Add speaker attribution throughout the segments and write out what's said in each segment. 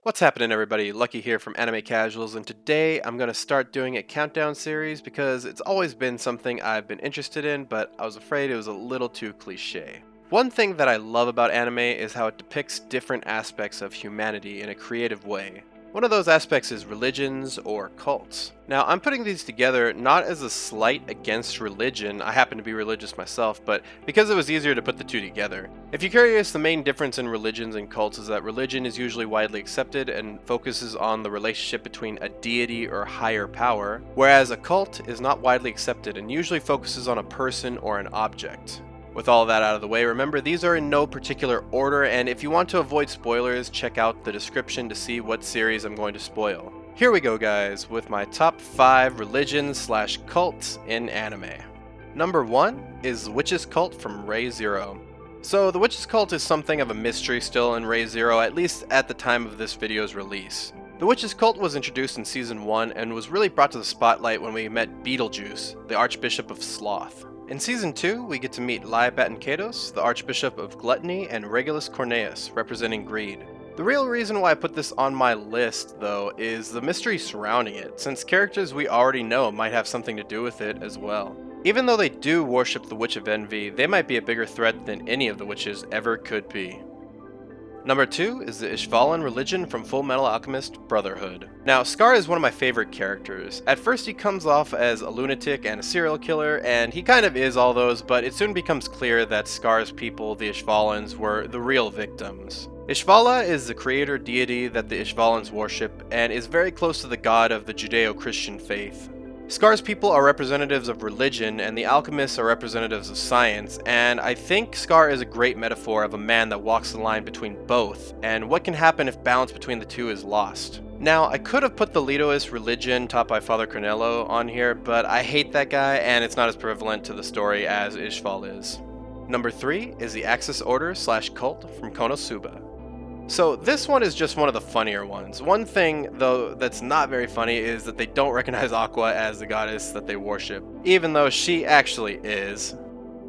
Speaker 1: What's happening, everybody? Lucky here from Anime Casuals, and today I'm going to start doing a countdown series because it's always been something I've been interested in, but I was afraid it was a little too cliche. One thing that I love about anime is how it depicts different aspects of humanity in a creative way. One of those aspects is religions or cults. Now, I'm putting these together not as a slight against religion, I happen to be religious myself, but because it was easier to put the two together. If you're curious, the main difference in religions and cults is that religion is usually widely accepted and focuses on the relationship between a deity or higher power, whereas a cult is not widely accepted and usually focuses on a person or an object. With all that out of the way, remember these are in no particular order, and if you want to avoid spoilers, check out the description to see what series I'm going to spoil. Here we go, guys, with my top 5 religions/cults in anime. Number 1 is the Witch's Cult from Re:Zero. So the Witch's Cult is something of a mystery still in Re:Zero, at least at the time of this video's release. The Witch's Cult was introduced in Season 1 and was really brought to the spotlight when we met Beetlejuice, the Archbishop of Sloth. In Season 2, we get to meet Laebaton-Kados, the Archbishop of Gluttony, and Regulus Corneus, representing greed. The real reason why I put this on my list, though, is the mystery surrounding it, since characters we already know might have something to do with it as well. Even though they do worship the Witch of Envy, they might be a bigger threat than any of the witches ever could be. Number 2 is the Ishvalan religion from Fullmetal Alchemist Brotherhood. Now, Scar is one of my favorite characters. At first he comes off as a lunatic and a serial killer, and he kind of is all those, but it soon becomes clear that Scar's people, the Ishvalans, were the real victims. Ishvala is the creator deity that the Ishvalans worship, and is very close to the god of the Judeo-Christian faith. Scar's people are representatives of religion, and the alchemists are representatives of science, and I think Scar is a great metaphor of a man that walks the line between both, and what can happen if balance between the two is lost. Now, I could have put the Letoist religion taught by Father Cornello on here, but I hate that guy, and it's not as prevalent to the story as Ishval is. Number 3 is the Axis Order/cult from Konosuba. So this one is just one of the funnier ones. One thing, though, that's not very funny is that they don't recognize Aqua as the goddess that they worship, even though she actually is.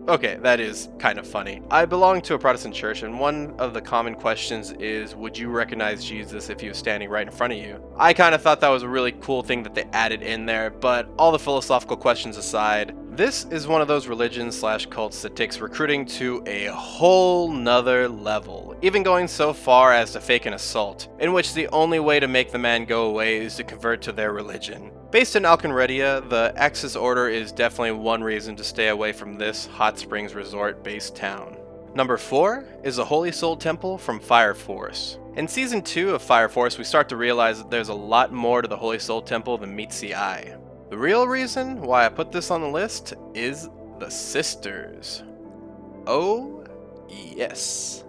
Speaker 1: Okay, that is kind of funny. I belong to a Protestant church, and one of the common questions is, would you recognize Jesus if he was standing right in front of you? I kind of thought that was a really cool thing that they added in there, but all the philosophical questions aside, this is one of those religions/cults that takes recruiting to a whole nother level, even going so far as to fake an assault, in which the only way to make the man go away is to convert to their religion. Based in Alconredia, the Axis Order is definitely one reason to stay away from this hot springs resort-based town. Number 4 is the Holy Soul Temple from Fire Force. In Season 2 of Fire Force, we start to realize that there's a lot more to the Holy Soul Temple than meets the eye. The real reason why I put this on the list is the sisters. Oh, yes.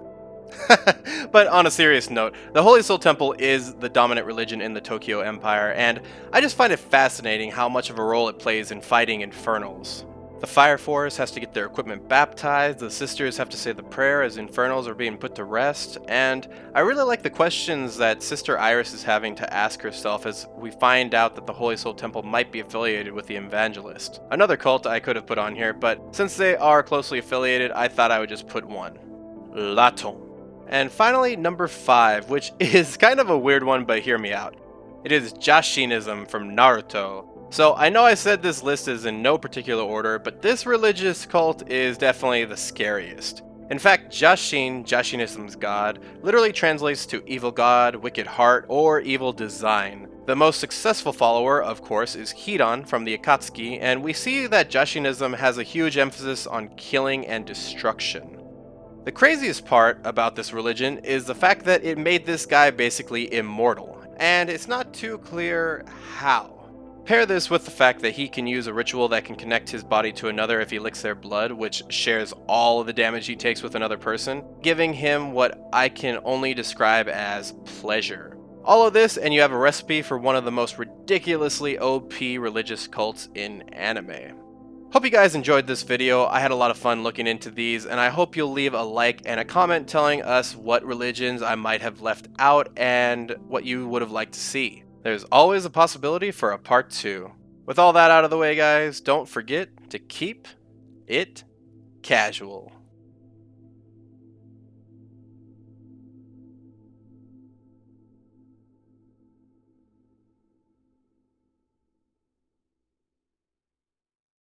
Speaker 1: But on a serious note, the Holy Soul Temple is the dominant religion in the Tokyo Empire, and I just find it fascinating how much of a role it plays in fighting infernals. The Fire Force has to get their equipment baptized, the sisters have to say the prayer as infernals are being put to rest, and I really like the questions that Sister Iris is having to ask herself as we find out that the Holy Soul Temple might be affiliated with the Evangelist. Another cult I could have put on here, but since they are closely affiliated, I thought I would just put one. Laton. And finally, number 5, which is kind of a weird one, but hear me out. It is Jashinism from Naruto. So I know I said this list is in no particular order, but this religious cult is definitely the scariest. In fact, Jashinism's god, literally translates to evil god, wicked heart, or evil design. The most successful follower, of course, is Hidan from the Akatsuki, and we see that Jashinism has a huge emphasis on killing and destruction. The craziest part about this religion is the fact that it made this guy basically immortal, and it's not too clear how. Pair this with the fact that he can use a ritual that can connect his body to another if he licks their blood, which shares all of the damage he takes with another person, giving him what I can only describe as pleasure. All of this, and you have a recipe for one of the most ridiculously OP religious cults in anime. Hope you guys enjoyed this video. I had a lot of fun looking into these, and I hope you'll leave a like and a comment telling us what religions I might have left out and what you would have liked to see. There's always a possibility for a part 2. With all that out of the way, guys, don't forget to keep it casual.